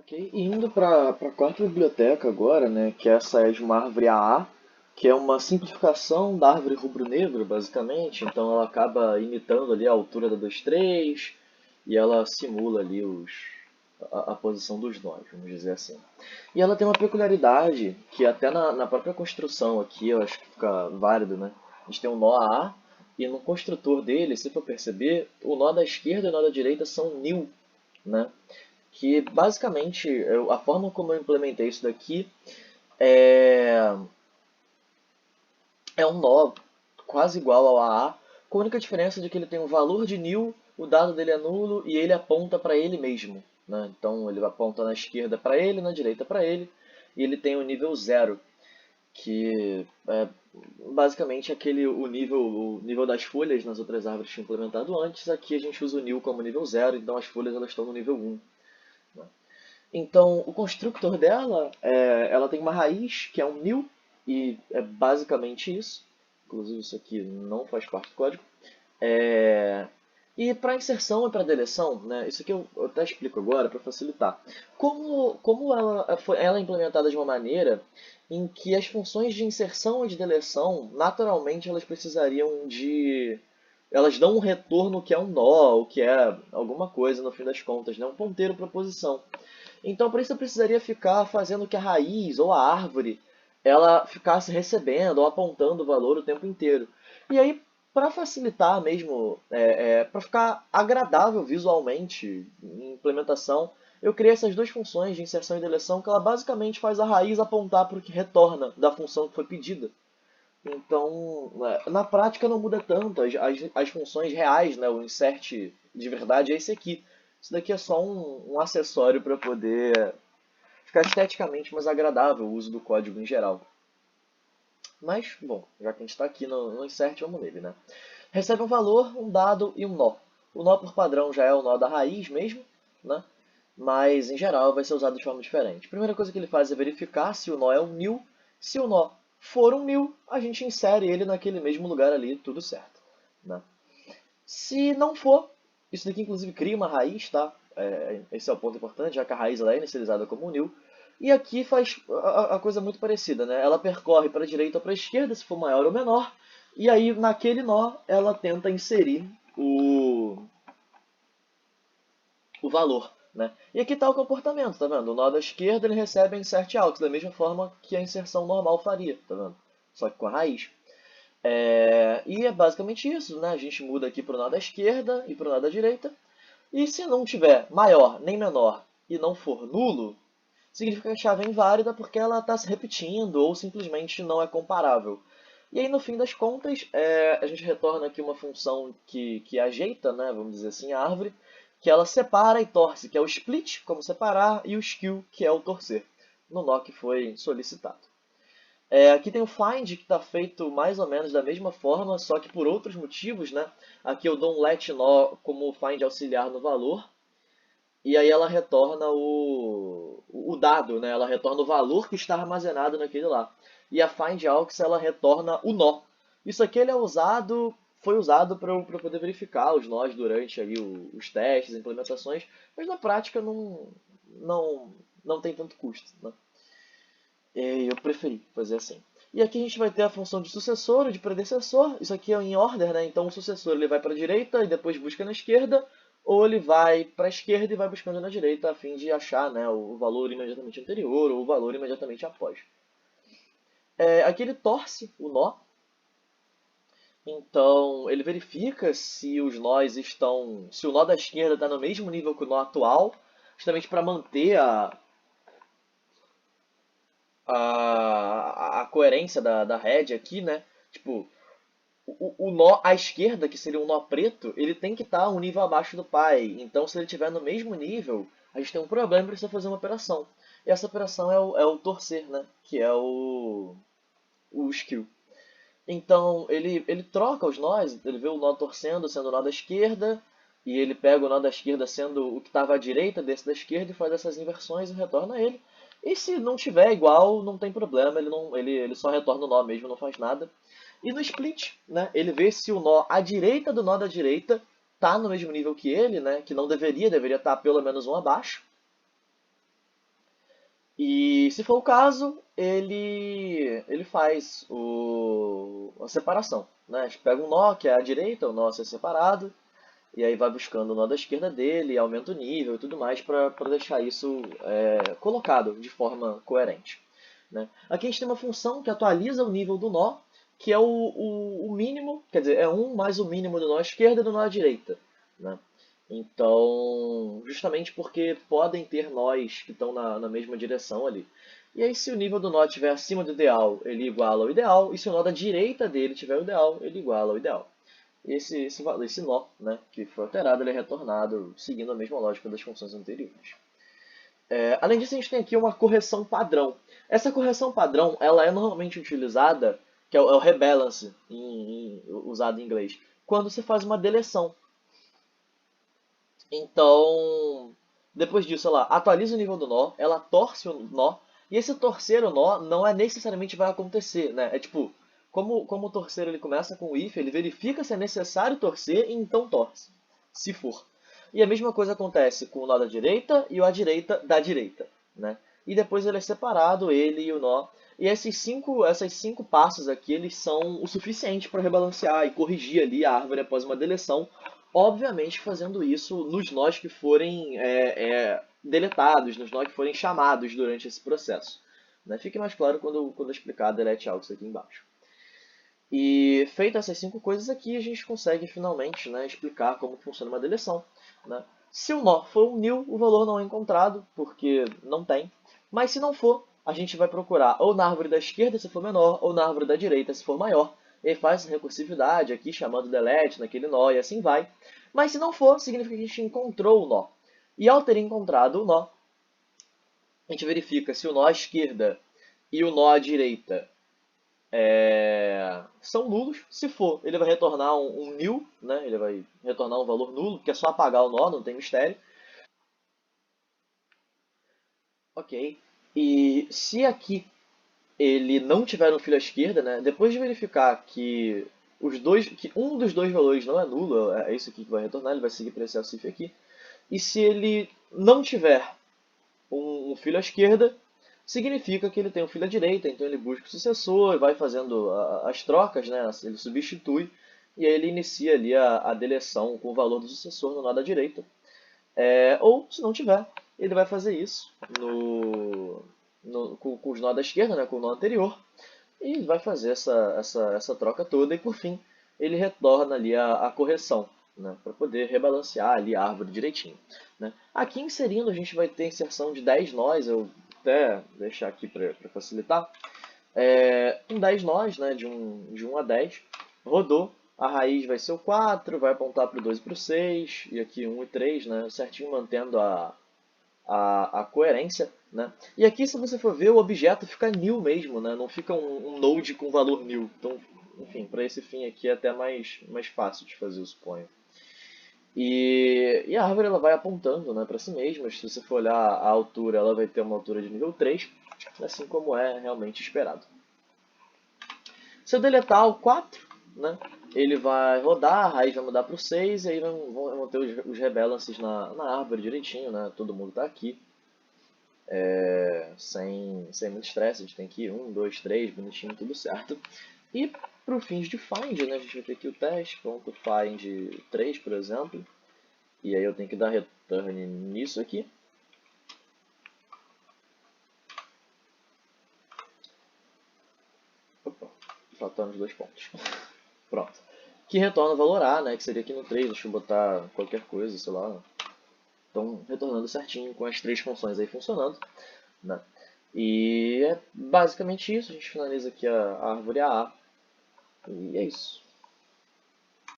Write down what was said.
Ok, e indo para a quarta biblioteca agora, né, que essa é de uma árvore AA, que é uma simplificação da árvore rubro-negro, basicamente, então ela acaba imitando ali a altura da 2-3 e ela simula ali a posição dos nós, vamos dizer assim. E ela tem uma peculiaridade que até na própria construção aqui, eu acho que fica válido, né? A gente tem um nó AA e no construtor dele, se for perceber, o nó da esquerda e o nó da direita são nil, né? Que basicamente a forma como eu implementei isso daqui é, é um nó quase igual ao AA, com a única diferença de que ele tem um valor de nil, o dado dele é nulo e ele aponta para ele mesmo, né? Então ele aponta na esquerda para ele, na direita para ele, e ele tem o nível zero, que é basicamente o nível das folhas nas outras árvores que tinha implementado antes. Aqui a gente usa o nil como nível zero, então as folhas elas estão no nível um. Então, o constructor dela, ela tem uma raiz que é um nil, e é basicamente isso. Inclusive, isso aqui não faz parte do código. É, e para inserção e para deleção, né, isso aqui eu até explico agora para facilitar. Como ela é implementada de uma maneira em que as funções de inserção e de deleção, naturalmente, elas precisariam de... Elas dão um retorno que é um nó, ou que é alguma coisa no fim das contas, né, um ponteiro para posição. Então, por isso eu precisaria ficar fazendo que a raiz ou a árvore ela ficasse recebendo ou apontando o valor o tempo inteiro. E aí, para facilitar mesmo, para ficar agradável visualmente em implementação, eu criei essas duas funções de inserção e deleção que ela basicamente faz a raiz apontar para o que retorna da função que foi pedida. Então, na prática não muda tanto. As funções reais, né, o insert de verdade é esse aqui. Isso daqui é só um acessório para poder ficar esteticamente mais agradável o uso do código em geral. Mas, bom, já que a gente está aqui no insert, vamos nele, né? Recebe um valor, um dado e um nó. O nó por padrão já é o nó da raiz mesmo, né? Mas em geral vai ser usado de forma diferente. A primeira coisa que ele faz é verificar se o nó é um nil. Se o nó for um nil, a gente insere ele naquele mesmo lugar ali, tudo certo, né? Se não for, isso daqui inclusive cria uma raiz, tá? Esse é o ponto importante, já que a raiz ela é inicializada como um nil. E aqui faz a coisa muito parecida, né? Ela percorre para a direita ou para a esquerda, se for maior ou menor. E aí, naquele nó, ela tenta inserir o valor, né? E aqui está o comportamento, tá vendo? O nó da esquerda ele recebe a insert out, da mesma forma que a inserção normal faria, tá vendo? Só que com a raiz. E é basicamente isso, né? A gente muda aqui para o nó da esquerda e para o nó da direita. E se não tiver maior nem menor e não for nulo, significa que a chave é inválida porque ela está se repetindo ou simplesmente não é comparável. E aí, no fim das contas, a gente retorna aqui uma função que ajeita, né, vamos dizer assim, a árvore, que ela separa e torce, que é o split, como separar, e o skew, que é o torcer, no nó que foi solicitado. Aqui tem o find, que está feito mais ou menos da mesma forma, só que por outros motivos, né? Aqui eu dou um let nó como find auxiliar no valor, e aí ela retorna o dado, né? Ela retorna o valor que está armazenado naquele lá. E a find aux ela retorna o nó. Isso aqui ele foi usado para eu poder verificar os nós durante ali os testes, implementações, mas na prática não, não tem tanto custo, né? E eu preferi fazer assim. E aqui a gente vai ter a função de sucessor e de predecessor. Isso aqui é em order, né? Então o sucessor ele vai para a direita e depois busca na esquerda, ou ele vai para a esquerda e vai buscando na direita a fim de achar, né, o valor imediatamente anterior ou o valor imediatamente após. Aqui ele torce o nó, então ele verifica se os nós estão, se o nó da esquerda está no mesmo nível que o nó atual, justamente para manter a coerência da rede aqui, né? Tipo, o nó à esquerda, que seria um nó preto, ele tem que estar um nível abaixo do pai. Então, se ele estiver no mesmo nível, a gente tem um problema e precisa fazer uma operação. E essa operação é o torcer, né? Que é o skew. Então, ele troca os nós, ele vê o nó torcendo sendo o nó da esquerda, e ele pega o nó da esquerda sendo o que estava à direita desse da esquerda e faz essas inversões e retorna ele. E se não tiver igual, não tem problema, ele só retorna o nó mesmo, não faz nada. E no split, né, ele vê se o nó à direita do nó da direita está no mesmo nível que ele, né, que não deveria estar pelo menos um abaixo. E se for o caso, ele faz a separação, né? A gente pega um nó que é à direita, o nó a ser separado, e aí vai buscando o nó da esquerda dele, aumenta o nível e tudo mais para deixar isso colocado de forma coerente, né? Aqui a gente tem uma função que atualiza o nível do nó, que é o mínimo, quer dizer, é um mais o mínimo do nó à esquerda e do nó à direita, né? Então, justamente porque podem ter nós que estão na mesma direção ali. E aí, se o nível do nó estiver acima do ideal, ele iguala ao ideal, e se o nó da direita dele tiver o ideal, ele iguala ao ideal. Esse nó, né, que foi alterado, ele é retornado seguindo a mesma lógica das funções anteriores. Além disso, a gente tem aqui uma correção padrão. Essa correção padrão, ela é normalmente utilizada, que é o rebalance, usado em inglês, quando se faz uma deleção. Então, depois disso, ela atualiza o nível do nó, ela torce o nó, e esse torcer o nó não é necessariamente vai acontecer, né? É tipo, como o torcer ele começa com o if, ele verifica se é necessário torcer e então torce, se for. E a mesma coisa acontece com o nó da direita e o à direita da direita, né? E depois ele é separado, ele e o nó. E essas cinco passos aqui, eles são o suficiente para rebalancear e corrigir ali a árvore após uma deleção. Obviamente fazendo isso nos nós que forem deletados, nos nós que forem chamados durante esse processo, né? Fique mais claro quando eu explicar a delete algo aqui embaixo. E feitas essas cinco coisas aqui, a gente consegue finalmente, né, explicar como funciona uma deleção, né? Se o nó for um nil, o valor não é encontrado, porque não tem. Mas se não for, a gente vai procurar ou na árvore da esquerda se for menor, ou na árvore da direita se for maior. E aí faz recursividade aqui, chamando delete naquele nó, e assim vai. Mas se não for, significa que a gente encontrou o nó. E ao ter encontrado o nó, a gente verifica se o nó à esquerda e o nó à direita são nulos. Se for, ele vai retornar um nil, né? Ele vai retornar um valor nulo, que é só apagar o nó, não tem mistério. Ok. E se aqui ele não tiver um fio à esquerda, né? Depois de verificar que um dos dois valores não é nulo, é isso aqui que vai retornar, ele vai seguir para esse else aqui. E se ele não tiver um filho à esquerda, significa que ele tem um filho à direita, então ele busca o sucessor, vai fazendo as trocas, né? Ele substitui, e aí ele inicia ali a deleção com o valor do sucessor no lado da direita. Ou, se não tiver, ele vai fazer isso com os nó da esquerda, né? Com o nó anterior, e vai fazer essa troca toda, e por fim, ele retorna ali a correção, né, para poder rebalancear ali a árvore direitinho, né. Aqui inserindo, a gente vai ter inserção de 10 nós, eu até deixar aqui para facilitar. Com 10 nós, né, de um a 10, rodou, a raiz vai ser o 4, vai apontar para o 2 e para o 6, e aqui 1 e 3, né, certinho mantendo a coerência, né? E aqui, se você for ver, o objeto fica new mesmo, né? Não fica um node com valor new. Então, enfim, para esse fim aqui é até mais fácil de fazer, eu suponho. E a árvore ela vai apontando, né, para si mesma. Se você for olhar a altura, ela vai ter uma altura de nível 3, assim como é realmente esperado. Se eu deletar o 4, né, ele vai rodar, a raiz vai mudar para o 6, e aí vão ter os rebalances na árvore direitinho, né? Todo mundo está aqui. Sem muito estresse, a gente tem que ir 1, 2, 3, bonitinho, tudo certo. E para o fins de find, né, a gente vai ter aqui o teste, ponto find 3, por exemplo. E aí eu tenho que dar return nisso aqui. Opa, faltando os dois pontos. Pronto. Que retorna o valor A, né, que seria aqui no 3, deixa eu botar qualquer coisa, sei lá. Então, retornando certinho com as três funções aí funcionando, né. E é basicamente isso, a gente finaliza aqui a árvore AA. E é isso.